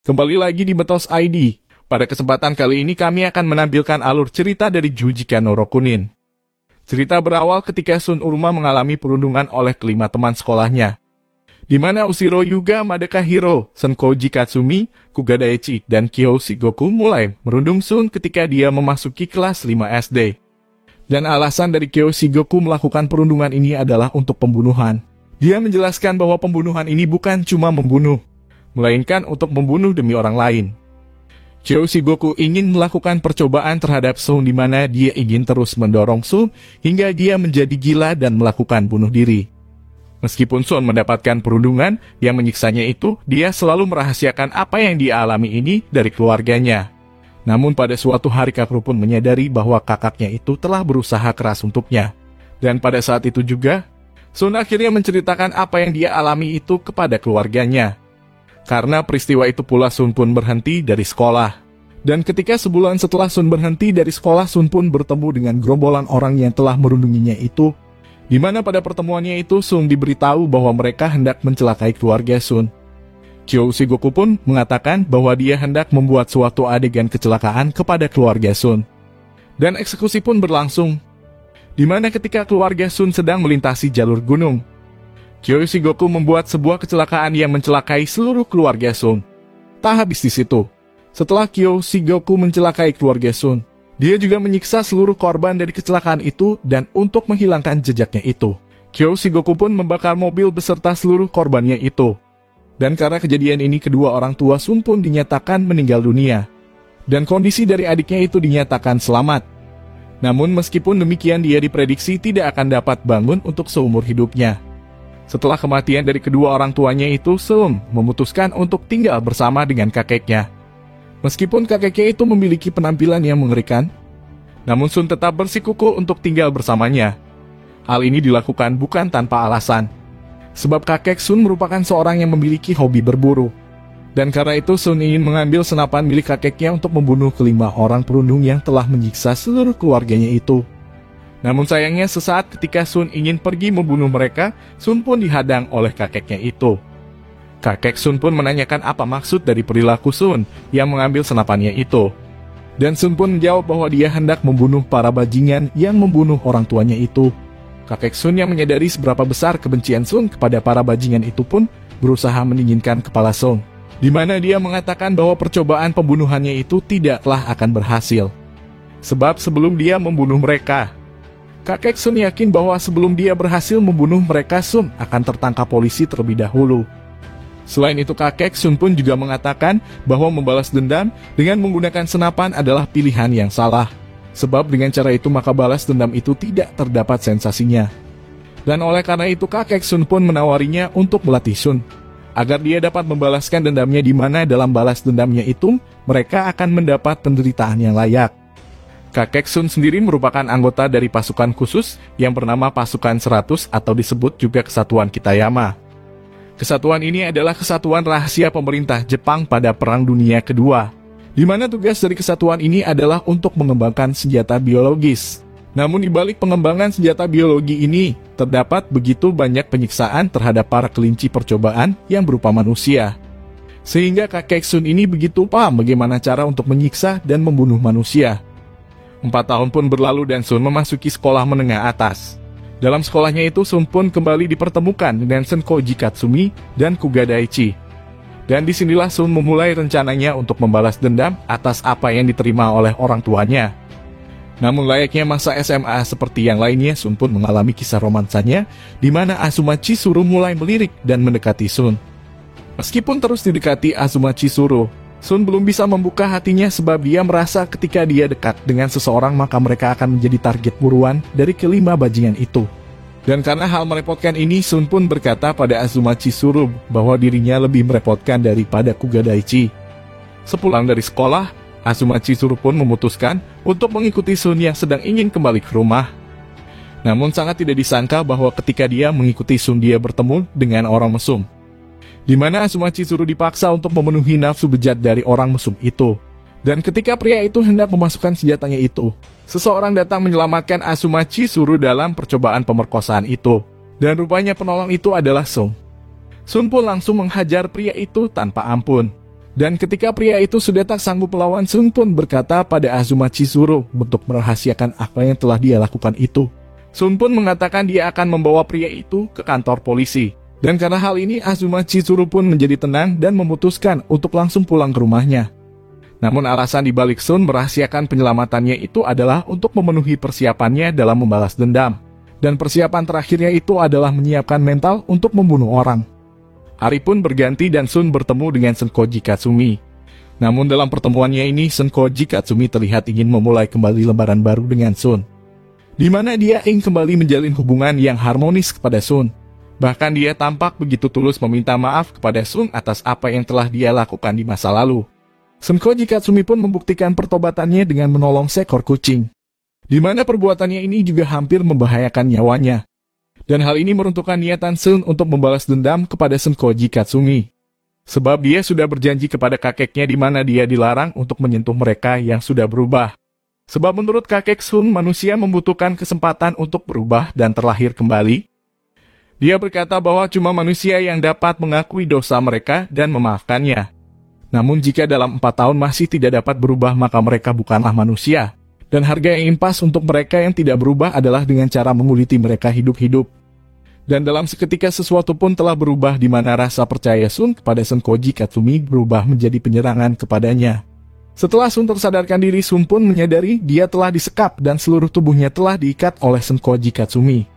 Kembali lagi di Betos ID. Pada kesempatan kali ini kami akan menampilkan alur cerita dari Jujika no Rokunin. Cerita berawal ketika Sun Uruma mengalami perundungan oleh kelima teman sekolahnya, di mana Ushiro Yuga, Madakahiro, Senkoji Katsumi, Kugadaichi, dan Kyo Shigoku mulai merundung Sun ketika dia memasuki kelas 5 SD. Dan alasan dari Kyo Shigoku melakukan perundungan ini adalah untuk pembunuhan. Dia menjelaskan bahwa pembunuhan ini bukan cuma membunuh, melainkan untuk membunuh demi orang lain. Kyo Shigoku ingin melakukan percobaan terhadap Sun di mana dia ingin terus mendorong Sun hingga dia menjadi gila dan melakukan bunuh diri. Meskipun Sun mendapatkan perundungan yang menyiksanya itu, dia selalu merahasiakan apa yang dia alami ini dari keluarganya. Namun pada suatu hari Kakru pun menyadari bahwa kakaknya itu telah berusaha keras untuknya. Dan pada saat itu juga, Sun akhirnya menceritakan apa yang dia alami itu kepada keluarganya. Karena peristiwa itu pula Sun pun berhenti dari sekolah. Dan ketika sebulan setelah Sun berhenti dari sekolah, Sun pun bertemu dengan gerombolan orang yang telah merundunginya itu, di mana pada pertemuannya itu Sun diberitahu bahwa mereka hendak mencelakai keluarga Sun. Kyo Shigoku pun mengatakan bahwa dia hendak membuat suatu adegan kecelakaan kepada keluarga Sun. Dan eksekusi pun berlangsung, di mana ketika keluarga Sun sedang melintasi jalur gunung, Kyo Shigoku membuat sebuah kecelakaan yang mencelakai seluruh keluarga Sun. Tak habis di situ. Setelah Kyo Shigoku mencelakai keluarga Sun, dia juga menyiksa seluruh korban dari kecelakaan itu dan untuk menghilangkan jejaknya itu, Kyo Shigoku pun membakar mobil beserta seluruh korbannya itu. Dan karena kejadian ini kedua orang tua Sun pun dinyatakan meninggal dunia. Dan kondisi dari adiknya itu dinyatakan selamat. Namun meskipun demikian dia diprediksi tidak akan dapat bangun untuk seumur hidupnya. Setelah kematian dari kedua orang tuanya itu, Sun memutuskan untuk tinggal bersama dengan kakeknya. Meskipun kakeknya itu memiliki penampilan yang mengerikan, namun Sun tetap bersikukuh untuk tinggal bersamanya. Hal ini dilakukan bukan tanpa alasan, sebab kakek Sun merupakan seorang yang memiliki hobi berburu. Dan karena itu Sun ingin mengambil senapan milik kakeknya untuk membunuh kelima orang perundung yang telah menyiksa seluruh keluarganya itu. Namun sayangnya sesaat ketika Sun ingin pergi membunuh mereka, Sun pun dihadang oleh kakeknya itu. Kakek Sun pun menanyakan apa maksud dari perilaku Sun yang mengambil senapannya itu. Dan Sun pun menjawab bahwa dia hendak membunuh para bajingan yang membunuh orang tuanya itu. Kakek Sun yang menyadari seberapa besar kebencian Sun kepada para bajingan itu pun berusaha mendinginkan kepala Sun, di mana dia mengatakan bahwa percobaan pembunuhannya itu tidaklah akan berhasil. Sebab sebelum dia membunuh mereka, kakek Sun yakin bahwa sebelum dia berhasil membunuh mereka, Sun akan tertangkap polisi terlebih dahulu. Selain itu kakek Sun pun juga mengatakan bahwa membalas dendam dengan menggunakan senapan adalah pilihan yang salah. Sebab dengan cara itu maka balas dendam itu tidak terdapat sensasinya. Dan oleh karena itu kakek Sun pun menawarinya untuk melatih Sun, agar dia dapat membalaskan dendamnya, di mana dalam balas dendamnya itu mereka akan mendapat penderitaan yang layak. Kakek Sun sendiri merupakan anggota dari pasukan khusus yang bernama Pasukan 100 atau disebut juga Kesatuan Kitayama. Kesatuan ini adalah kesatuan rahasia pemerintah Jepang pada Perang Dunia Kedua, di mana tugas dari kesatuan ini adalah untuk mengembangkan senjata biologis. Namun di balik pengembangan senjata biologi ini, terdapat begitu banyak penyiksaan terhadap para kelinci percobaan yang berupa manusia. Sehingga kakek Sun ini begitu paham bagaimana cara untuk menyiksa dan membunuh manusia. 4 tahun pun berlalu dan Sun memasuki sekolah menengah atas. Dalam sekolahnya itu Sun pun kembali dipertemukan dengan Senkoji Katsumi dan Kugadaichi. Dan disinilah Sun memulai rencananya untuk membalas dendam atas apa yang diterima oleh orang tuanya. Namun layaknya masa SMA seperti yang lainnya, Sun pun mengalami kisah romansanya, di mana Azuma Chizuru mulai melirik dan mendekati Sun. Meskipun terus didekati Azuma Chizuru, Sun belum bisa membuka hatinya sebab dia merasa ketika dia dekat dengan seseorang maka mereka akan menjadi target buruan dari kelima bajingan itu. Dan karena hal merepotkan ini, Sun pun berkata pada Azuma Chizuru bahwa dirinya lebih merepotkan daripada Kugadaichi. Sepulang dari sekolah, Azuma Chizuru pun memutuskan untuk mengikuti Sun yang sedang ingin kembali ke rumah. Namun sangat tidak disangka bahwa ketika dia mengikuti Sun, dia bertemu dengan orang mesum, di mana Azuma Chizuru dipaksa untuk memenuhi nafsu bejat dari orang mesum itu. Dan ketika pria itu hendak memasukkan senjatanya itu, seseorang datang menyelamatkan Azuma Chizuru dalam percobaan pemerkosaan itu. Dan rupanya penolong itu adalah Sun. Sun pun langsung menghajar pria itu tanpa ampun. Dan ketika pria itu sudah tak sanggup melawan, Sun pun berkata pada Azuma Chizuru untuk merahasiakan apa yang telah dia lakukan itu. Sun pun mengatakan dia akan membawa pria itu ke kantor polisi. Dan karena hal ini, Azuma Chizuru pun menjadi tenang dan memutuskan untuk langsung pulang ke rumahnya. Namun alasan dibalik Sun merahasiakan penyelamatannya itu adalah untuk memenuhi persiapannya dalam membalas dendam. Dan persiapan terakhirnya itu adalah menyiapkan mental untuk membunuh orang. Hari pun berganti dan Sun bertemu dengan Senkoji Katsumi. Namun dalam pertemuannya ini, Senkoji Katsumi terlihat ingin memulai kembali lembaran baru dengan Sun, di mana dia ingin kembali menjalin hubungan yang harmonis kepada Sun. Bahkan dia tampak begitu tulus meminta maaf kepada Sun atas apa yang telah dia lakukan di masa lalu. Senkoji Katsumi pun membuktikan pertobatannya dengan menolong seekor kucing, di mana perbuatannya ini juga hampir membahayakan nyawanya. Dan hal ini meruntuhkan niatan Sun untuk membalas dendam kepada Senkoji Katsumi. Sebab dia sudah berjanji kepada kakeknya di mana dia dilarang untuk menyentuh mereka yang sudah berubah. Sebab menurut kakek Sun, manusia membutuhkan kesempatan untuk berubah dan terlahir kembali. Dia berkata bahwa cuma manusia yang dapat mengakui dosa mereka dan memaafkannya. Namun jika dalam 4 tahun masih tidak dapat berubah, maka mereka bukanlah manusia. Dan harga yang impas untuk mereka yang tidak berubah adalah dengan cara menguliti mereka hidup-hidup. Dan dalam seketika sesuatu pun telah berubah, di mana rasa percaya Sun kepada Senkoji Katsumi berubah menjadi penyerangan kepadanya. Setelah Sun tersadarkan diri, Sun pun menyadari dia telah disekap dan seluruh tubuhnya telah diikat oleh Senkoji Katsumi.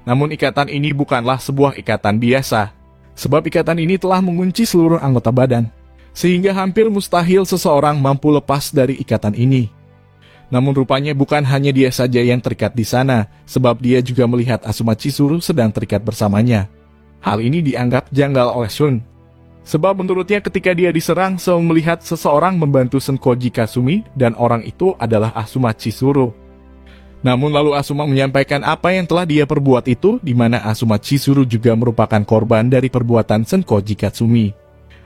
Namun ikatan ini bukanlah sebuah ikatan biasa, sebab ikatan ini telah mengunci seluruh anggota badan, sehingga hampir mustahil seseorang mampu lepas dari ikatan ini. Namun rupanya bukan hanya dia saja yang terikat di sana, sebab dia juga melihat Azuma Chizuru sedang terikat bersamanya. Hal ini dianggap janggal oleh Sun, sebab menurutnya ketika dia diserang, Sun melihat seseorang membantu Senkoji Katsumi dan orang itu adalah Azuma Chizuru. Namun lalu Azuma menyampaikan apa yang telah dia perbuat itu, di mana Azuma Chizuru juga merupakan korban dari perbuatan Senkoji Katsumi.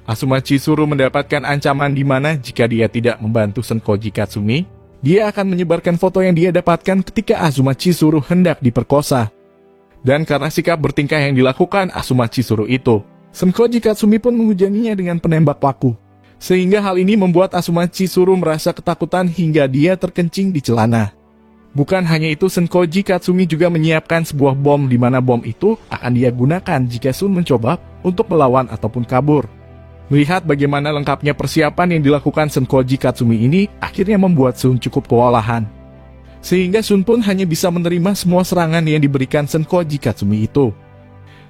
Azuma Chizuru mendapatkan ancaman di mana jika dia tidak membantu Senkoji Katsumi, dia akan menyebarkan foto yang dia dapatkan ketika Azuma Chizuru hendak diperkosa. Dan karena sikap bertingkah yang dilakukan Azuma Chizuru itu, Senkoji Katsumi pun menghujaninya dengan penembak paku. Sehingga hal ini membuat Azuma Chizuru merasa ketakutan hingga dia terkencing di celana. Bukan hanya itu, Senkoji Katsumi juga menyiapkan sebuah bom, di mana bom itu akan dia gunakan jika Sun mencoba untuk melawan ataupun kabur. Melihat bagaimana lengkapnya persiapan yang dilakukan Senkoji Katsumi ini, akhirnya membuat Sun cukup kewalahan. Sehingga Sun pun hanya bisa menerima semua serangan yang diberikan Senkoji Katsumi itu.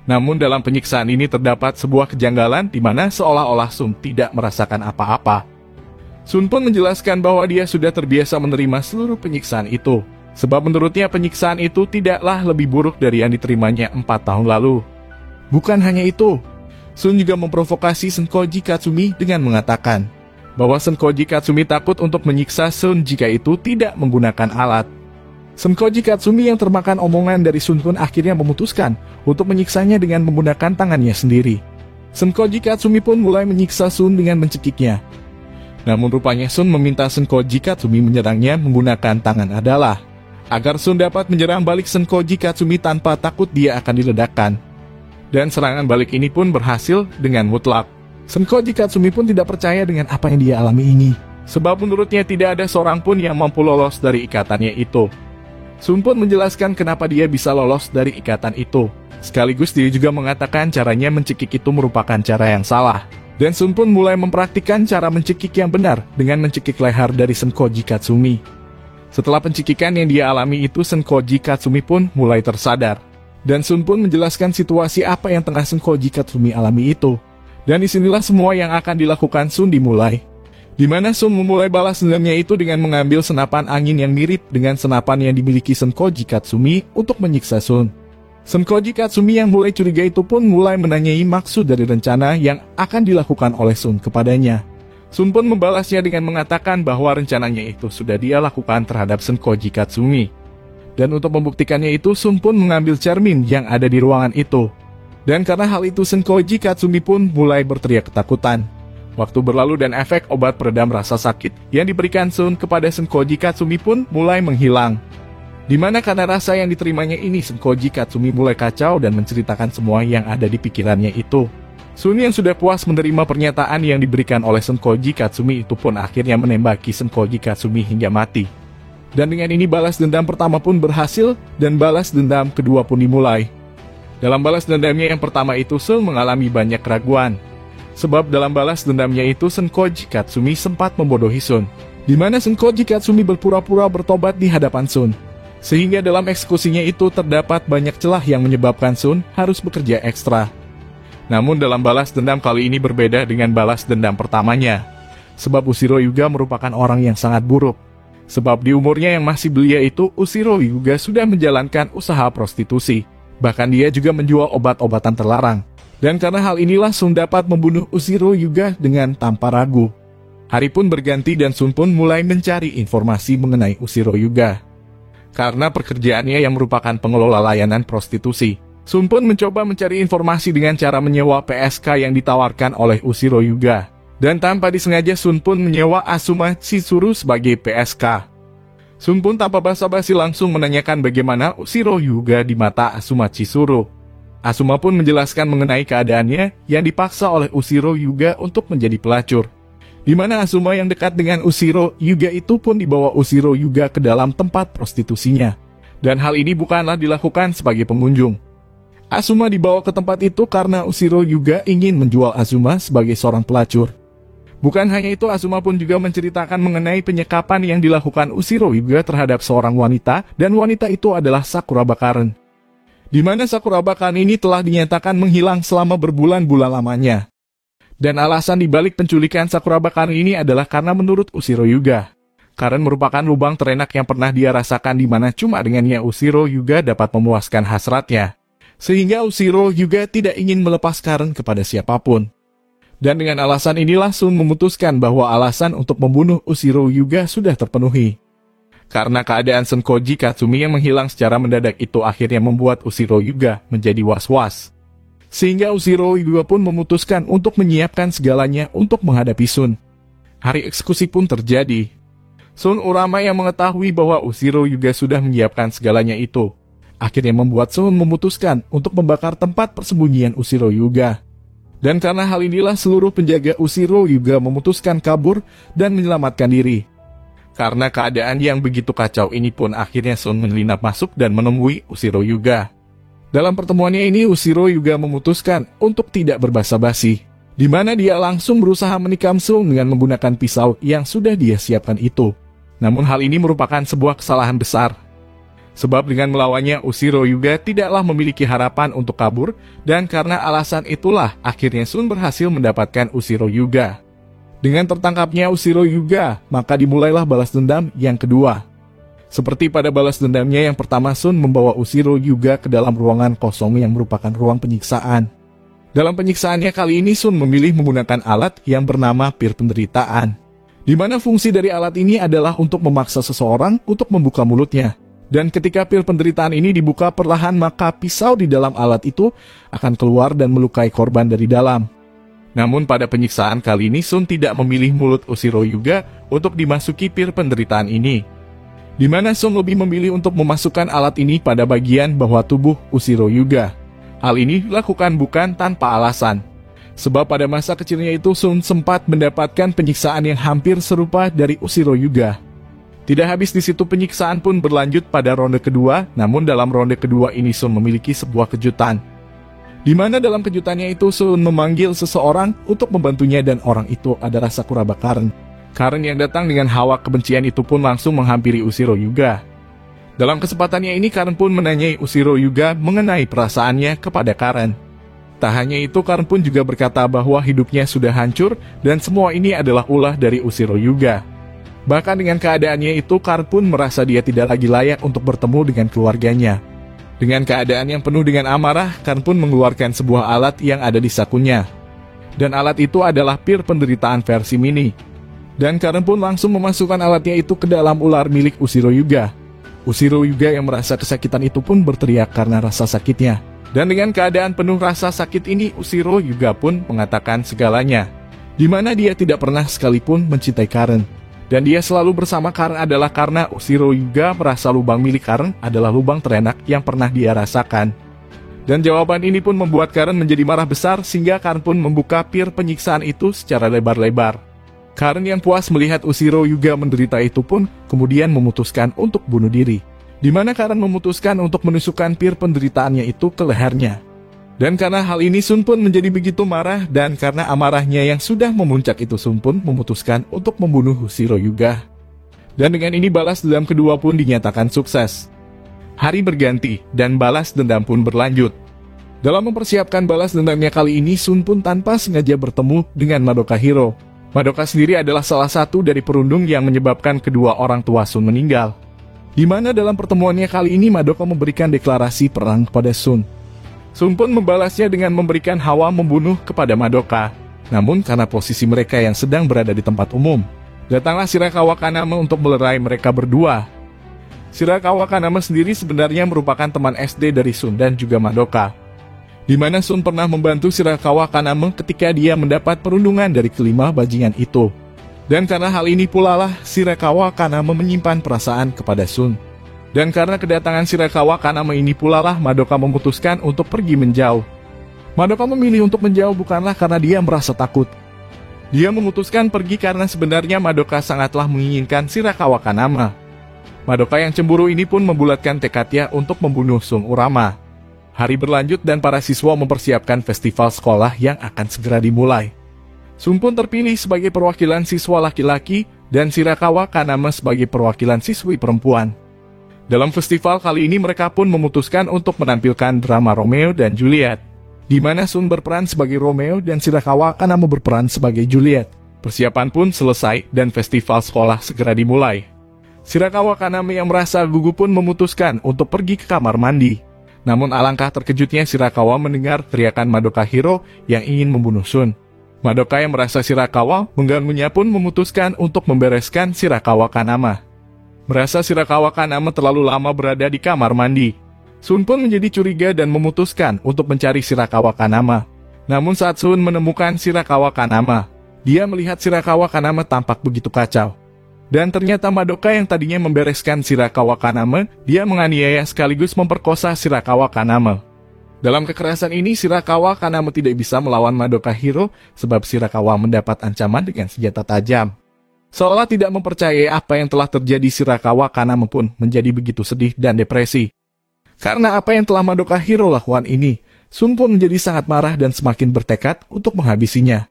Namun dalam penyiksaan ini terdapat sebuah kejanggalan di mana seolah-olah Sun tidak merasakan apa-apa. Sun pun menjelaskan bahwa dia sudah terbiasa menerima seluruh penyiksaan itu, sebab menurutnya penyiksaan itu tidaklah lebih buruk dari yang diterimanya 4 tahun lalu. Bukan hanya itu, Sun juga memprovokasi Senkoji Katsumi dengan mengatakan bahwa Senkoji Katsumi takut untuk menyiksa Sun jika itu tidak menggunakan alat. Senkoji Katsumi yang termakan omongan dari Sun pun akhirnya memutuskan untuk menyiksanya dengan menggunakan tangannya sendiri. Senkoji Katsumi pun mulai menyiksa Sun dengan mencekiknya. Namun rupanya Sun meminta Senkoji Katsumi menyerangnya menggunakan tangan adalah agar Sun dapat menyerang balik Senkoji Katsumi tanpa takut dia akan diledakkan. Dan serangan balik ini pun berhasil dengan mutlak. Senkoji Katsumi pun tidak percaya dengan apa yang dia alami ini, sebab menurutnya tidak ada seorang pun yang mampu lolos dari ikatannya itu. Sun pun menjelaskan kenapa dia bisa lolos dari ikatan itu. Sekaligus dia juga mengatakan caranya mencekik itu merupakan cara yang salah. Dan Sun pun mulai mempraktikkan cara mencekik yang benar dengan mencekik leher dari Senkoji Katsumi. Setelah pencekikan yang dia alami itu, Senkoji Katsumi pun mulai tersadar. Dan Sun pun menjelaskan situasi apa yang tengah Senkoji Katsumi alami itu. Dan disinilah semua yang akan dilakukan Sun dimulai. Di mana Sun memulai balas dendamnya itu dengan mengambil senapan angin yang mirip dengan senapan yang dimiliki Senkoji Katsumi untuk menyiksa Sun. Senkoji Katsumi yang mulai curiga itu pun mulai menanyai maksud dari rencana yang akan dilakukan oleh Sun kepadanya. Sun pun membalasnya dengan mengatakan bahwa rencananya itu sudah dia lakukan terhadap Senkoji Katsumi. Dan untuk membuktikannya itu, Sun pun mengambil cermin yang ada di ruangan itu. Dan karena hal itu, Senkoji Katsumi pun mulai berteriak ketakutan. Waktu berlalu dan efek obat peredam rasa sakit yang diberikan Sun kepada Senkoji Katsumi pun mulai menghilang. Di mana karena rasa yang diterimanya ini, Senkoji Katsumi mulai kacau dan menceritakan semua yang ada di pikirannya itu. Sun yang sudah puas menerima pernyataan yang diberikan oleh Senkoji Katsumi itu pun akhirnya menembaki Senkoji Katsumi hingga mati. Dan dengan ini balas dendam pertama pun berhasil dan balas dendam kedua pun dimulai. Dalam balas dendamnya yang pertama itu Sun mengalami banyak keraguan. Sebab dalam balas dendamnya itu Senkoji Katsumi sempat membodohi Sun, di mana Senkoji Katsumi berpura-pura bertobat di hadapan Sun. Sehingga dalam eksekusinya itu terdapat banyak celah yang menyebabkan Sun harus bekerja ekstra. Namun dalam balas dendam kali ini berbeda dengan balas dendam pertamanya. Sebab Ushiro Hyuga merupakan orang yang sangat buruk. Sebab di umurnya yang masih belia itu Ushiro Hyuga sudah menjalankan usaha prostitusi. Bahkan dia juga menjual obat-obatan terlarang. Dan karena hal inilah Sun dapat membunuh Ushiro Hyuga dengan tanpa ragu. Hari pun berganti dan Sun pun mulai mencari informasi mengenai Ushiro Hyuga. Karena pekerjaannya yang merupakan pengelola layanan prostitusi, Sun pun mencoba mencari informasi dengan cara menyewa PSK yang ditawarkan oleh Ushiro Hyuga. Dan tanpa disengaja Sun pun menyewa Asuma Chizuru sebagai PSK. Sun pun tanpa basa-basi langsung menanyakan bagaimana Ushiro Hyuga di mata Asuma Chizuru. Asuma pun menjelaskan mengenai keadaannya yang dipaksa oleh Ushiro Hyuga untuk menjadi pelacur. Di mana Asuma yang dekat dengan Ushiro Hyuga itu pun dibawa Ushiro Hyuga ke dalam tempat prostitusinya. Dan hal ini bukanlah dilakukan sebagai pengunjung. Asuma dibawa ke tempat itu karena Ushiro Hyuga ingin menjual Asuma sebagai seorang pelacur. Bukan hanya itu, Asuma pun juga menceritakan mengenai penyekapan yang dilakukan Ushiro Hyuga terhadap seorang wanita, dan wanita itu adalah Sakuraba Karen. Di mana Sakuraba Karen ini telah dinyatakan menghilang selama berbulan-bulan lamanya. Dan alasan dibalik penculikan Sakuraba Karen ini adalah karena menurut Ushiro Hyuga, Karen merupakan lubang terenak yang pernah dia rasakan di mana cuma dengannya Ushiro Hyuga dapat memuaskan hasratnya. Sehingga Ushiro Hyuga tidak ingin melepas Karen kepada siapapun. Dan dengan alasan inilah Sun memutuskan bahwa alasan untuk membunuh Ushiro Hyuga sudah terpenuhi. Karena keadaan Senkoji Katsumi yang menghilang secara mendadak itu akhirnya membuat Ushiro Hyuga menjadi was-was. Sehingga Ushiro Hyuga pun memutuskan untuk menyiapkan segalanya untuk menghadapi Sun. Hari eksekusi pun terjadi. Sun Urama yang mengetahui bahwa Ushiro Hyuga sudah menyiapkan segalanya itu, akhirnya membuat Sun memutuskan untuk membakar tempat persembunyian Ushiro Hyuga. Dan karena hal inilah seluruh penjaga Ushiro Hyuga memutuskan kabur dan menyelamatkan diri. Karena keadaan yang begitu kacau ini pun akhirnya Sun menyelinap masuk dan menemui Ushiro Hyuga. Dalam pertemuannya ini Ushiro Hyuga memutuskan untuk tidak berbasa-basi, di mana dia langsung berusaha menikam Sun dengan menggunakan pisau yang sudah dia siapkan itu. Namun hal ini merupakan sebuah kesalahan besar. Sebab dengan melawannya Ushiro Hyuga tidaklah memiliki harapan untuk kabur, dan karena alasan itulah akhirnya Sun berhasil mendapatkan Ushiro Hyuga. Dengan tertangkapnya Ushiro Hyuga, maka dimulailah balas dendam yang kedua. Seperti pada balas dendamnya yang pertama, Sun membawa Ushiro Hyuga ke dalam ruangan kosong yang merupakan ruang penyiksaan. Dalam penyiksaannya kali ini Sun memilih menggunakan alat yang bernama pir penderitaan, di mana fungsi dari alat ini adalah untuk memaksa seseorang untuk membuka mulutnya. Dan ketika pil penderitaan ini dibuka perlahan, maka pisau di dalam alat itu akan keluar dan melukai korban dari dalam. Namun pada penyiksaan kali ini Sun tidak memilih mulut Ushiro Hyuga untuk dimasuki pir penderitaan ini. Di mana Sun lebih memilih untuk memasukkan alat ini pada bagian bawah tubuh Ushiro Hyuga. Hal ini dilakukan bukan tanpa alasan. Sebab pada masa kecilnya itu Sun sempat mendapatkan penyiksaan yang hampir serupa dari Ushiro Hyuga. Tidak habis di situ, penyiksaan pun berlanjut pada ronde kedua, namun dalam ronde kedua ini Sun memiliki sebuah kejutan. Di mana dalam kejutannya itu Sun memanggil seseorang untuk membantunya dan orang itu adalah Sakuraba Karen. Karen yang datang dengan hawa kebencian itu pun langsung menghampiri Ushiro Hyuga. Dalam kesempatannya ini Karen pun menanyai Ushiro Hyuga mengenai perasaannya kepada Karen. Tak hanya itu, Karen pun juga berkata bahwa hidupnya sudah hancur dan semua ini adalah ulah dari Ushiro Hyuga. Bahkan dengan keadaannya itu, Karen pun merasa dia tidak lagi layak untuk bertemu dengan keluarganya. Dengan keadaan yang penuh dengan amarah, Karen pun mengeluarkan sebuah alat yang ada di sakunya. Dan alat itu adalah pir penderitaan versi mini. Dan Karen pun langsung memasukkan alatnya itu ke dalam ular milik Ushiro Hyuga. Ushiro Hyuga yang merasa kesakitan itu pun berteriak karena rasa sakitnya. Dan dengan keadaan penuh rasa sakit ini, Ushiro Hyuga pun mengatakan segalanya. Di mana dia tidak pernah sekalipun mencintai Karen. Dan dia selalu bersama Karen adalah karena Ushiro Hyuga merasa lubang milik Karen adalah lubang terenak yang pernah dia rasakan. Dan jawaban ini pun membuat Karen menjadi marah besar sehingga Karen pun membuka pir penyiksaan itu secara lebar-lebar. Karen yang puas melihat Ushiro juga menderita itu pun kemudian memutuskan untuk bunuh diri. Di mana Karen memutuskan untuk menusukkan pir penderitaannya itu ke lehernya. Dan karena hal ini Sun pun menjadi begitu marah dan karena amarahnya yang sudah memuncak itu Sun pun memutuskan untuk membunuh Ushiro juga. Dan dengan ini balas dendam kedua pun dinyatakan sukses. Hari berganti, dan balas dendam pun berlanjut. Dalam mempersiapkan balas dendamnya kali ini, Sun pun tanpa sengaja bertemu dengan Madoka Hiro. Madoka sendiri adalah salah satu dari perundung yang menyebabkan kedua orang tua Sun meninggal. Di mana dalam pertemuannya kali ini, Madoka memberikan deklarasi perang kepada Sun. Sun pun membalasnya dengan memberikan hawa membunuh kepada Madoka. Namun karena posisi mereka yang sedang berada di tempat umum, datanglah Shirakawa Kaname untuk melerai mereka berdua. Shirakawa Kaname sendiri sebenarnya merupakan teman SD dari Sun dan juga Madoka. Di mana Sun pernah membantu Shirakawa Kaname ketika dia mendapat perundungan dari kelima bajingan itu. Dan karena hal ini pula lah Shirakawa Kaname menyimpan perasaan kepada Sun. Dan karena kedatangan Shirakawa Kaname ini pula lah Madoka memutuskan untuk pergi menjauh. Madoka memilih untuk menjauh bukanlah karena dia merasa takut. Dia memutuskan pergi karena sebenarnya Madoka sangatlah menginginkan Shirakawa Kaname. Madoka yang cemburu ini pun membulatkan tekadnya untuk membunuh Sun Urama. Hari berlanjut dan para siswa mempersiapkan festival sekolah yang akan segera dimulai. Sun pun terpilih sebagai perwakilan siswa laki-laki dan Shirakawa Kaname sebagai perwakilan siswi perempuan. Dalam festival kali ini mereka pun memutuskan untuk menampilkan drama Romeo dan Juliet, di mana Sun berperan sebagai Romeo dan Shirakawa Kaname berperan sebagai Juliet. Persiapan pun selesai dan festival sekolah segera dimulai. Shirakawa Kaname yang merasa gugup pun memutuskan untuk pergi ke kamar mandi. Namun alangkah terkejutnya Shirakawa mendengar teriakan Madoka Hiro yang ingin membunuh Sun. Madoka yang merasa Shirakawa mengganggunya pun memutuskan untuk membereskan Shirakawa Kaname. Merasa Shirakawa Kaname terlalu lama berada di kamar mandi, Sun pun menjadi curiga dan memutuskan untuk mencari Shirakawa Kaname. Namun saat Sun menemukan Shirakawa Kaname, dia melihat Shirakawa Kaname tampak begitu kacau. Dan ternyata Madoka yang tadinya membereskan Shirakawa Kaname, dia menganiaya sekaligus memperkosa Shirakawa Kaname. Dalam kekerasan ini, Shirakawa Kaname tidak bisa melawan Madoka Hiro sebab Shirakawa mendapat ancaman dengan senjata tajam. Seolah tidak mempercayai apa yang telah terjadi, Shirakawa Kaname pun menjadi begitu sedih dan depresi. Karena apa yang telah Madoka Hiro lakukan ini, Sun pun menjadi sangat marah dan semakin bertekad untuk menghabisinya.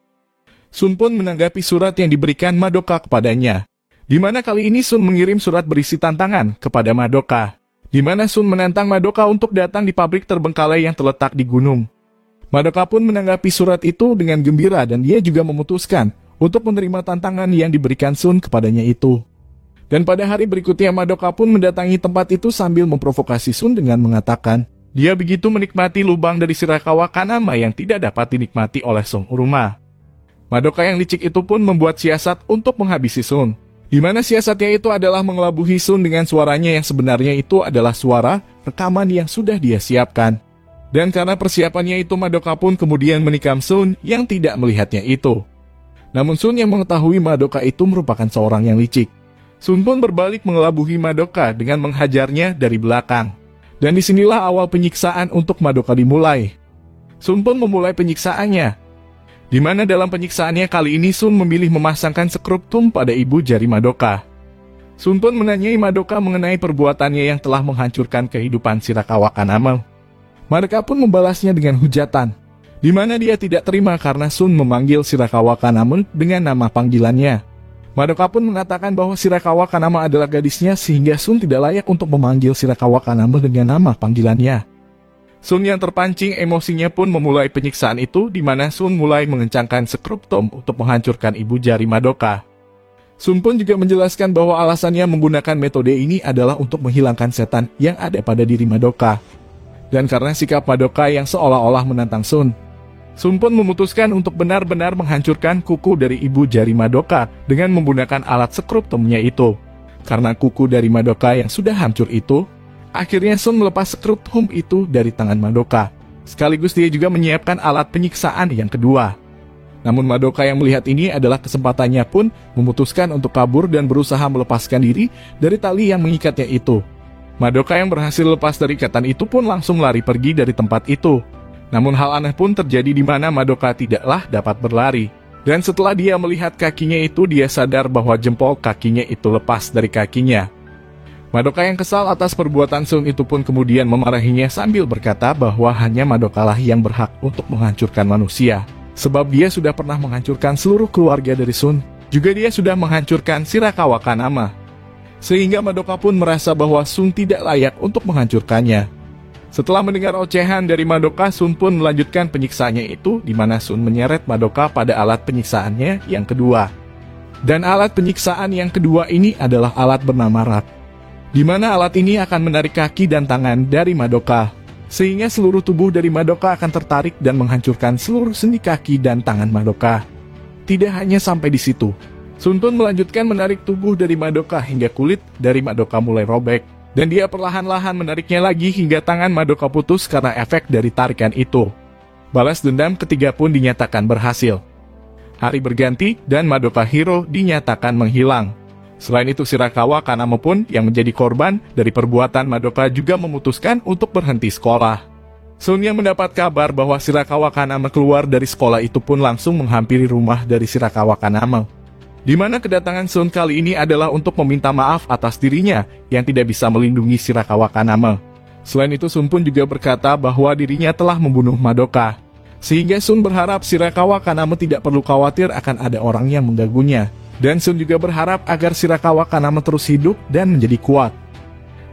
Sun pun menanggapi surat yang diberikan Madoka kepadanya. Di mana kali ini Sun mengirim surat berisi tantangan kepada Madoka. Di mana Sun menantang Madoka untuk datang di pabrik terbengkalai yang terletak di gunung. Madoka pun menanggapi surat itu dengan gembira dan dia juga memutuskan untuk menerima tantangan yang diberikan Sun kepadanya itu. Dan pada hari berikutnya Madoka pun mendatangi tempat itu sambil memprovokasi Sun dengan mengatakan, dia begitu menikmati lubang dari Shirakawa Kaname yang tidak dapat dinikmati oleh Sun Uruma. Madoka yang licik itu pun membuat siasat untuk menghabisi Sun. Di mana siasatnya itu adalah mengelabuhi Sun dengan suaranya yang sebenarnya itu adalah suara rekaman yang sudah dia siapkan. Dan karena persiapannya itu Madoka pun kemudian menikam Sun yang tidak melihatnya itu. Namun Sun yang mengetahui Madoka itu merupakan seorang yang licik. Sun pun berbalik mengelabuhi Madoka dengan menghajarnya dari belakang. Dan disinilah awal penyiksaan untuk Madoka dimulai. Sun pun memulai penyiksaannya. Di mana dalam penyiksaannya kali ini Sun memilih memasangkan skruptum pada ibu jari Madoka. Sun pun menanyai Madoka mengenai perbuatannya yang telah menghancurkan kehidupan Shirakawa Kaname. Madoka pun membalasnya dengan hujatan, di mana dia tidak terima karena Sun memanggil Shirakawa Kaname dengan nama panggilannya. Madoka pun mengatakan bahwa Shirakawa Kaname adalah gadisnya sehingga Sun tidak layak untuk memanggil Shirakawa Kaname dengan nama panggilannya. Sun yang terpancing emosinya pun memulai penyiksaan itu di mana Sun mulai mengencangkan skruptum untuk menghancurkan ibu jari Madoka. Sun pun juga menjelaskan bahwa alasannya menggunakan metode ini adalah untuk menghilangkan setan yang ada pada diri Madoka. Dan karena sikap Madoka yang seolah-olah menantang Sun, Sun pun memutuskan untuk benar-benar menghancurkan kuku dari ibu jari Madoka dengan menggunakan alat skruptumnya itu. Karena kuku dari Madoka yang sudah hancur itu, akhirnya Sun melepas skruptum itu dari tangan Madoka. Sekaligus dia juga menyiapkan alat penyiksaan yang kedua. Namun Madoka yang melihat ini adalah kesempatannya pun memutuskan untuk kabur dan berusaha melepaskan diri dari tali yang mengikatnya itu. Madoka yang berhasil lepas dari ikatan itu pun langsung lari pergi dari tempat itu. Namun hal aneh pun terjadi di mana Madoka tidaklah dapat berlari. Dan setelah dia melihat kakinya itu, dia sadar bahwa jempol kakinya itu lepas dari kakinya. Madoka yang kesal atas perbuatan Sun itu pun kemudian memarahinya sambil berkata bahwa hanya Madoka lah yang berhak untuk menghancurkan manusia. Sebab dia sudah pernah menghancurkan seluruh keluarga dari Sun. Juga dia sudah menghancurkan Shirakawa Kanama. Sehingga Madoka pun merasa bahwa Sun tidak layak untuk menghancurkannya. Setelah mendengar ocehan dari Madoka, Sun pun melanjutkan penyiksaannya itu, di mana Sun menyeret Madoka pada alat penyiksaannya yang kedua. Dan alat penyiksaan yang kedua ini adalah alat bernama Rat, di mana alat ini akan menarik kaki dan tangan dari Madoka, sehingga seluruh tubuh dari Madoka akan tertarik dan menghancurkan seluruh sendi kaki dan tangan Madoka. Tidak hanya sampai di situ, Sun pun melanjutkan menarik tubuh dari Madoka hingga kulit dari Madoka mulai robek. Dan dia perlahan-lahan menariknya lagi hingga tangan Madoka putus karena efek dari tarikan itu. Balas dendam ketiga pun dinyatakan berhasil. Hari berganti dan Madoka Hero dinyatakan menghilang. Selain itu Shirakawa Kanama pun yang menjadi korban dari perbuatan Madoka juga memutuskan untuk berhenti sekolah. Sun yang mendapat kabar bahwa Shirakawa Kanama keluar dari sekolah itu pun langsung menghampiri rumah dari Shirakawa Kanama. Di mana kedatangan Sun kali ini adalah untuk meminta maaf atas dirinya yang tidak bisa melindungi Shirakawa Kanama. Selain itu Sun pun juga berkata bahwa dirinya telah membunuh Madoka. Sehingga Sun berharap Shirakawa Kanama tidak perlu khawatir akan ada orang yang mengganggunya. Dan Sun juga berharap agar Shirakawa Kanama terus hidup dan menjadi kuat.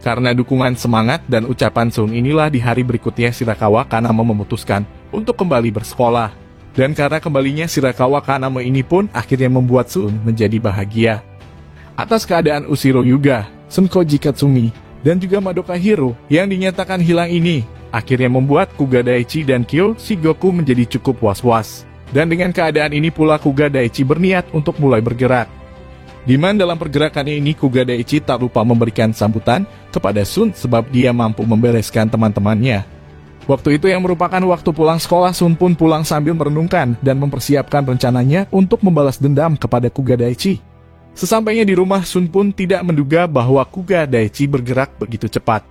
Karena dukungan semangat dan ucapan Sun inilah di hari berikutnya Shirakawa Kanama memutuskan untuk kembali bersekolah. Dan karena kembalinya Shirakawa Kanama ini pun akhirnya membuat Sun menjadi bahagia. Atas keadaan Ushiro Yuga, Senkoji Katsumi, dan juga Madoka Hero yang dinyatakan hilang ini, akhirnya membuat Kuga Daichi dan Kyo Shigoku menjadi cukup was-was. Dan dengan keadaan ini pula Kuga Daichi berniat untuk mulai bergerak. Di mana dalam pergerakannya ini Kuga Daichi tak lupa memberikan sambutan kepada Sun sebab dia mampu membereskan teman-temannya. Waktu itu yang merupakan waktu pulang sekolah, Sun pun pulang sambil merenungkan dan mempersiapkan rencananya untuk membalas dendam kepada Kuga Daichi. Sesampainya di rumah, Sun pun tidak menduga bahwa Kuga Daichi bergerak begitu cepat.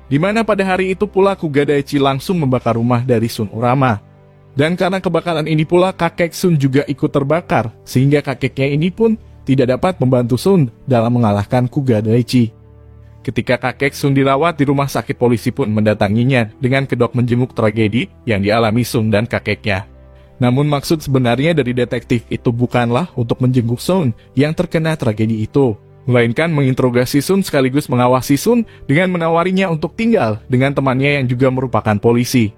Di mana pada hari itu pula Kuga Daichi langsung membakar rumah dari Sun Urama. Dan karena kebakaran ini pula kakek Sun juga ikut terbakar, sehingga kakeknya ini pun tidak dapat membantu Sun dalam mengalahkan Kuga Daichi. Ketika kakek Sun dirawat di rumah sakit, polisi pun mendatanginya dengan kedok menjenguk tragedi yang dialami Sun dan kakeknya. Namun maksud sebenarnya dari detektif itu bukanlah untuk menjenguk Sun yang terkena tragedi itu, melainkan menginterogasi Sun sekaligus mengawasi Sun dengan menawarinya untuk tinggal dengan temannya yang juga merupakan polisi.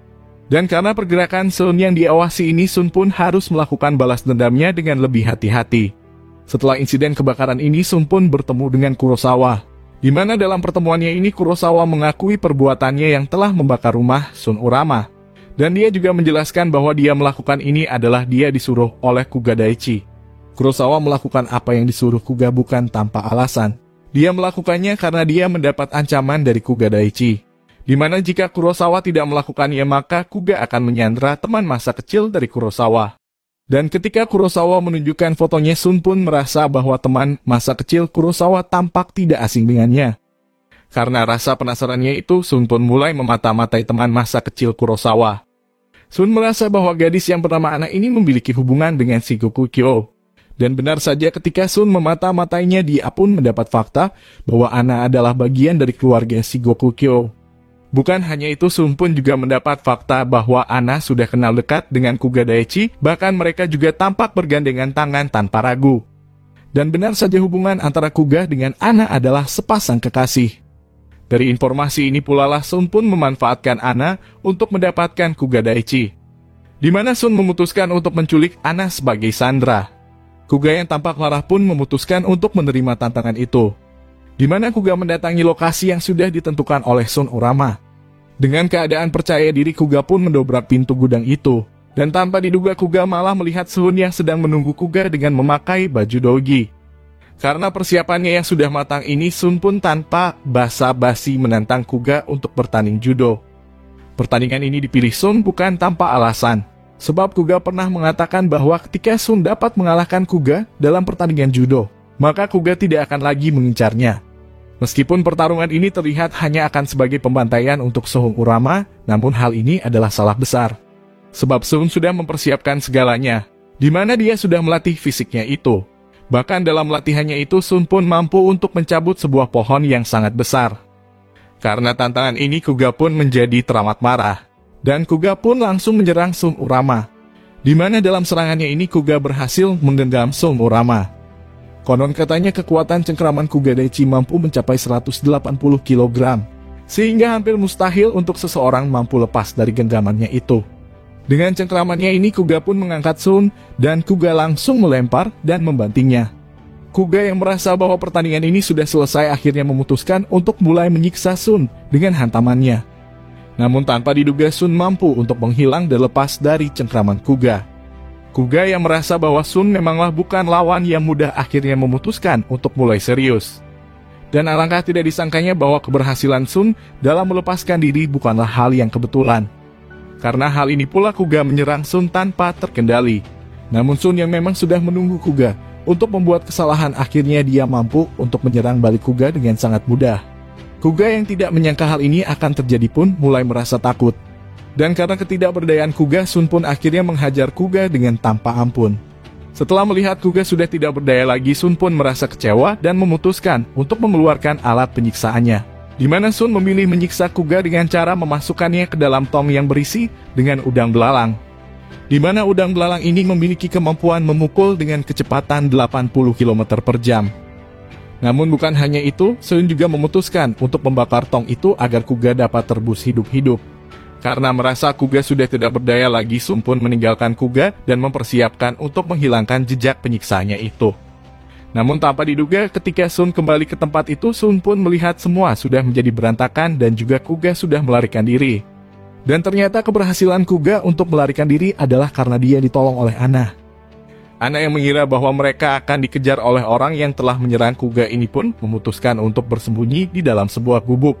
Dan karena pergerakan Sun yang diawasi ini, Sun pun harus melakukan balas dendamnya dengan lebih hati-hati. Setelah insiden kebakaran ini, Sun pun bertemu dengan Kurosawa. Di mana dalam pertemuannya ini Kurosawa mengakui perbuatannya yang telah membakar rumah Sun Urama. Dan dia juga menjelaskan bahwa dia melakukan ini adalah dia disuruh oleh Kuga Daichi. Kurosawa melakukan apa yang disuruh Kuga bukan tanpa alasan. Dia melakukannya karena dia mendapat ancaman dari Kuga Daichi. Di mana jika Kurosawa tidak melakukannya maka Kuga akan menyandera teman masa kecil dari Kurosawa. Dan ketika Kurosawa menunjukkan fotonya, Sun pun merasa bahwa teman masa kecil Kurosawa tampak tidak asing dengannya. Karena rasa penasarannya itu, Sun pun mulai memata-matai teman masa kecil Kurosawa. Sun merasa bahwa gadis yang bernama Ana ini memiliki hubungan dengan Shigoku Kyo. Dan benar saja ketika Sun memata-matainya, dia pun mendapat fakta bahwa Ana adalah bagian dari keluarga Shigoku Kyo. Bukan hanya itu, Sun pun juga mendapat fakta bahwa Ana sudah kenal dekat dengan Kuga Daichi, bahkan mereka juga tampak bergandengan tangan tanpa ragu. Dan benar saja hubungan antara Kuga dengan Ana adalah sepasang kekasih. Dari informasi ini pula lah Sun pun memanfaatkan Ana untuk mendapatkan Kuga Daichi. Di mana Sun memutuskan untuk menculik Ana sebagai sandera. Kuga yang tampak marah pun memutuskan untuk menerima tantangan itu. Di mana Kuga mendatangi lokasi yang sudah ditentukan oleh Sun Urama. Dengan keadaan percaya diri, Kuga pun mendobrak pintu gudang itu. Dan tanpa diduga Kuga malah melihat Sun yang sedang menunggu Kuga dengan memakai baju dogi. Karena persiapannya yang sudah matang ini, Sun pun tanpa basa-basi menantang Kuga untuk bertanding judo. Pertandingan ini dipilih Sun bukan tanpa alasan. Sebab Kuga pernah mengatakan bahwa ketika Sun dapat mengalahkan Kuga dalam pertandingan judo, maka Kuga tidak akan lagi mengincarnya. Meskipun pertarungan ini terlihat hanya akan sebagai pembantaian untuk Sohung Urama, namun hal ini adalah salah besar. Sebab Sun sudah mempersiapkan segalanya, di mana dia sudah melatih fisiknya itu. Bahkan dalam latihannya itu Sun pun mampu untuk mencabut sebuah pohon yang sangat besar. Karena tantangan ini Kuga pun menjadi teramat marah. Dan Kuga pun langsung menyerang Sun Urama. Di mana dalam serangannya ini Kuga berhasil menggenggam Sun Urama. Konon katanya kekuatan cengkraman Kuga Daichi mampu mencapai 180 kg. Sehingga hampir mustahil untuk seseorang mampu lepas dari genggamannya itu. Dengan cengkramannya ini Kuga pun mengangkat Sun dan Kuga langsung melempar dan membantingnya. Kuga yang merasa bahwa pertandingan ini sudah selesai akhirnya memutuskan untuk mulai menyiksa Sun dengan hantamannya. Namun tanpa diduga Sun mampu untuk menghilang dan lepas dari cengkraman Kuga. Kuga yang merasa bahwa Sun memanglah bukan lawan yang mudah akhirnya memutuskan untuk mulai serius. Dan alangkah tidak disangkanya bahwa keberhasilan Sun dalam melepaskan diri bukanlah hal yang kebetulan. Karena hal ini pula Kuga menyerang Sun tanpa terkendali. Namun Sun yang memang sudah menunggu Kuga untuk membuat kesalahan akhirnya dia mampu untuk menyerang balik Kuga dengan sangat mudah. Kuga yang tidak menyangka hal ini akan terjadi pun mulai merasa takut. Dan karena ketidakberdayaan Kuga, Sun pun akhirnya menghajar Kuga dengan tanpa ampun. Setelah melihat Kuga sudah tidak berdaya lagi, Sun pun merasa kecewa dan memutuskan untuk mengeluarkan alat penyiksaannya. Di mana Sun memilih menyiksa Kuga dengan cara memasukkannya ke dalam tong yang berisi dengan udang belalang. Di mana udang belalang ini memiliki kemampuan memukul dengan kecepatan 80 km per jam. Namun bukan hanya itu, Sun juga memutuskan untuk membakar tong itu agar Kuga dapat terbus hidup-hidup. Karena merasa Kuga sudah tidak berdaya lagi, Sun pun meninggalkan Kuga dan mempersiapkan untuk menghilangkan jejak penyiksaannya itu. Namun tanpa diduga ketika Sun kembali ke tempat itu, Sun pun melihat semua sudah menjadi berantakan dan juga Kuga sudah melarikan diri. Dan ternyata keberhasilan Kuga untuk melarikan diri adalah karena dia ditolong oleh Ana. Ana yang mengira bahwa mereka akan dikejar oleh orang yang telah menyerang Kuga ini pun memutuskan untuk bersembunyi di dalam sebuah gubuk.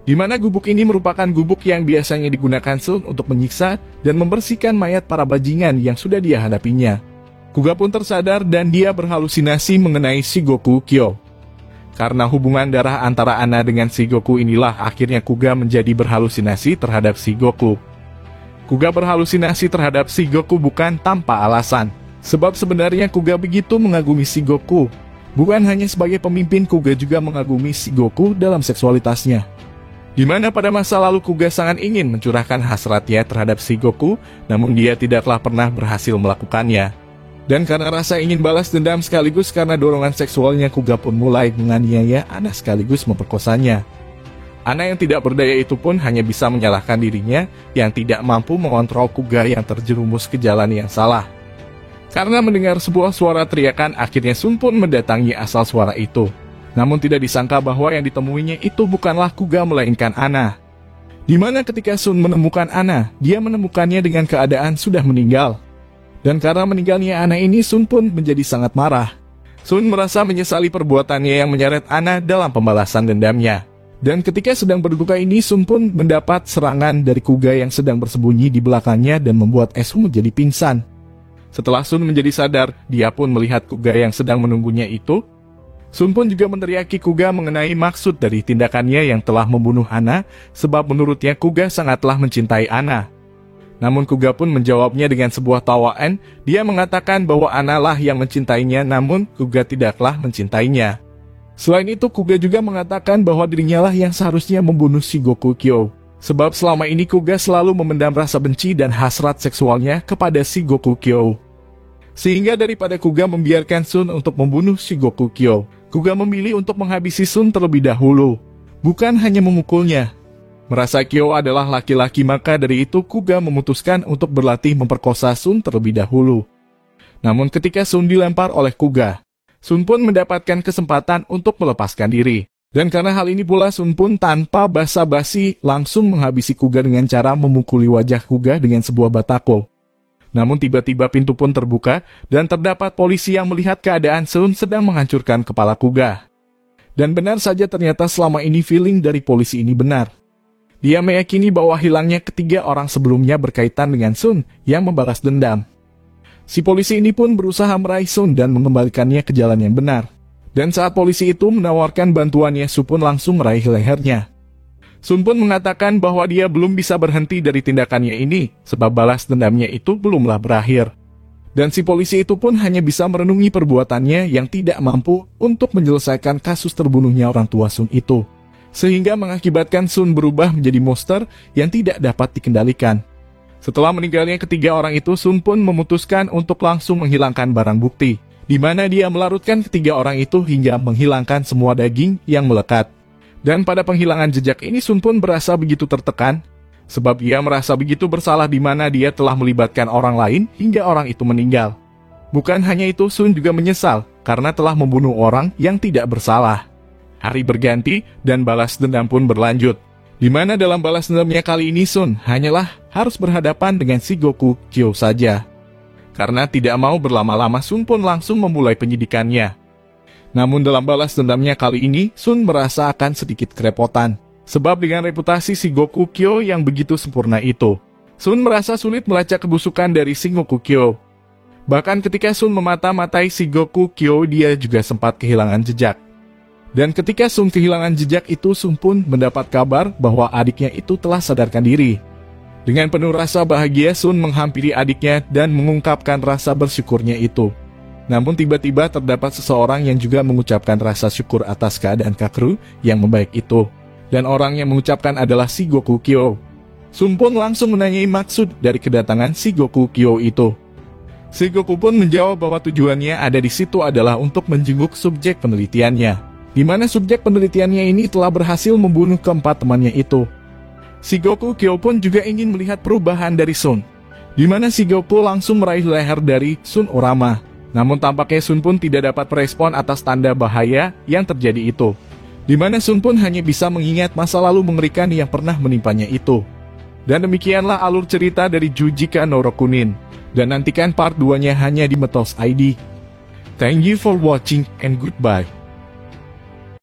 Di mana gubuk ini merupakan gubuk yang biasanya digunakan Sun untuk menyiksa dan membersihkan mayat para bajingan yang sudah dia hadapinya. Kuga pun tersadar dan dia berhalusinasi mengenai Shigoku Kyo. Karena hubungan darah antara Ana dengan Shigoku inilah akhirnya Kuga menjadi berhalusinasi terhadap Shigoku. Kuga berhalusinasi terhadap Shigoku bukan tanpa alasan. Sebab sebenarnya Kuga begitu mengagumi Shigoku. Bukan hanya sebagai pemimpin, Kuga juga mengagumi Shigoku dalam seksualitasnya. Di mana pada masa lalu Kuga sangat ingin mencurahkan hasratnya terhadap Shigoku, namun dia tidaklah pernah berhasil melakukannya. Dan karena rasa ingin balas dendam sekaligus karena dorongan seksualnya, Kuga pun mulai menganiaya Ana sekaligus memperkosanya. Ana yang tidak berdaya itu pun hanya bisa menyalahkan dirinya yang tidak mampu mengontrol Kuga yang terjerumus ke jalan yang salah. Karena mendengar sebuah suara teriakan, akhirnya Sun pun mendatangi asal suara itu. Namun tidak disangka bahwa yang ditemuinya itu bukanlah Kuga melainkan Ana. Di mana ketika Sun menemukan Ana, dia menemukannya dengan keadaan sudah meninggal. Dan karena meninggalnya Ana ini, Sun pun menjadi sangat marah. Sun merasa menyesali perbuatannya yang menyeret Ana dalam pembalasan dendamnya. Dan ketika sedang berduka ini, Sun pun mendapat serangan dari Kuga yang sedang bersembunyi di belakangnya dan membuat Esu menjadi pingsan. Setelah Sun menjadi sadar, dia pun melihat Kuga yang sedang menunggunya itu. Sun pun juga meneriaki Kuga mengenai maksud dari tindakannya yang telah membunuh Ana, sebab menurutnya Kuga sangatlah mencintai Ana. Namun Kuga pun menjawabnya dengan sebuah tawaan. Dia mengatakan bahwa Ana lah yang mencintainya, namun Kuga tidaklah mencintainya. Selain itu, Kuga juga mengatakan bahwa dirinya lah yang seharusnya membunuh Shigoku Kyo. Sebab selama ini Kuga selalu memendam rasa benci dan hasrat seksualnya kepada Shigoku Kyo. Sehingga daripada Kuga membiarkan Sun untuk membunuh Shigoku Kyo, Kuga memilih untuk menghabisi Sun terlebih dahulu. Bukan hanya memukulnya. Merasa Kyo adalah laki-laki, maka dari itu Kuga memutuskan untuk berlatih memperkosa Sun terlebih dahulu. Namun ketika Sun dilempar oleh Kuga, Sun pun mendapatkan kesempatan untuk melepaskan diri. Dan karena hal ini pula, Sun pun tanpa basa-basi langsung menghabisi Kuga dengan cara memukuli wajah Kuga dengan sebuah batako. Namun tiba-tiba pintu pun terbuka dan terdapat polisi yang melihat keadaan Sun sedang menghancurkan kepala Kuga. Dan benar saja ternyata selama ini feeling dari polisi ini benar. Dia meyakini bahwa hilangnya ketiga orang sebelumnya berkaitan dengan Sun yang membalas dendam. Si polisi ini pun berusaha meraih Sun dan mengembalikannya ke jalan yang benar. Dan saat polisi itu menawarkan bantuannya, Sun pun langsung meraih lehernya. Sun pun mengatakan bahwa dia belum bisa berhenti dari tindakannya ini, sebab balas dendamnya itu belumlah berakhir. Dan si polisi itu pun hanya bisa merenungi perbuatannya yang tidak mampu untuk menyelesaikan kasus terbunuhnya orang tua Sun itu. Sehingga mengakibatkan Sun berubah menjadi monster yang tidak dapat dikendalikan. Setelah meninggalnya ketiga orang itu, Sun pun memutuskan untuk langsung menghilangkan barang bukti, di mana dia melarutkan ketiga orang itu hingga menghilangkan semua daging yang melekat. Dan pada penghilangan jejak ini, Sun pun berasa begitu tertekan, sebab ia merasa begitu bersalah di mana dia telah melibatkan orang lain hingga orang itu meninggal. Bukan hanya itu, Sun juga menyesal karena telah membunuh orang yang tidak bersalah. Hari berganti dan balas dendam pun berlanjut, di mana dalam balas dendamnya kali ini Sun hanyalah harus berhadapan dengan Shigoku Kyo saja. Karena tidak mau berlama-lama, Sun pun langsung memulai penyidikannya. Namun dalam balas dendamnya kali ini, Sun merasa akan sedikit kerepotan. Sebab dengan reputasi Shigoku Kyo yang begitu sempurna itu, Sun merasa sulit melacak kebusukan dari Shigoku Kyo. Bahkan ketika Sun memata-matai Shigoku Kyo, dia juga sempat kehilangan jejak. Dan ketika Sun kehilangan jejak itu, Sun pun mendapat kabar bahwa adiknya itu telah sadarkan diri. Dengan penuh rasa bahagia, Sun menghampiri adiknya dan mengungkapkan rasa bersyukurnya itu. Namun tiba-tiba terdapat seseorang yang juga mengucapkan rasa syukur atas keadaan Kakeru yang membaik itu. Dan orang yang mengucapkan adalah Shigoku Kyo. Sun pun langsung menanyai maksud dari kedatangan Shigoku Kyo itu. Shigoku pun menjawab bahwa tujuannya ada di situ adalah untuk menjenguk subjek penelitiannya, di mana subjek penelitiannya ini telah berhasil membunuh keempat temannya itu. Shigoku Kyo pun juga ingin melihat perubahan dari Sun, di mana Shigoku langsung meraih leher dari Sun Urama. Namun tampaknya Sun pun tidak dapat merespon atas tanda bahaya yang terjadi itu, di mana Sun pun hanya bisa mengingat masa lalu mengerikan yang pernah menimpanya itu. Dan demikianlah alur cerita dari Jujika no Rokunin. Dan nantikan part 2-nya hanya di Metos ID. Thank you for watching and goodbye.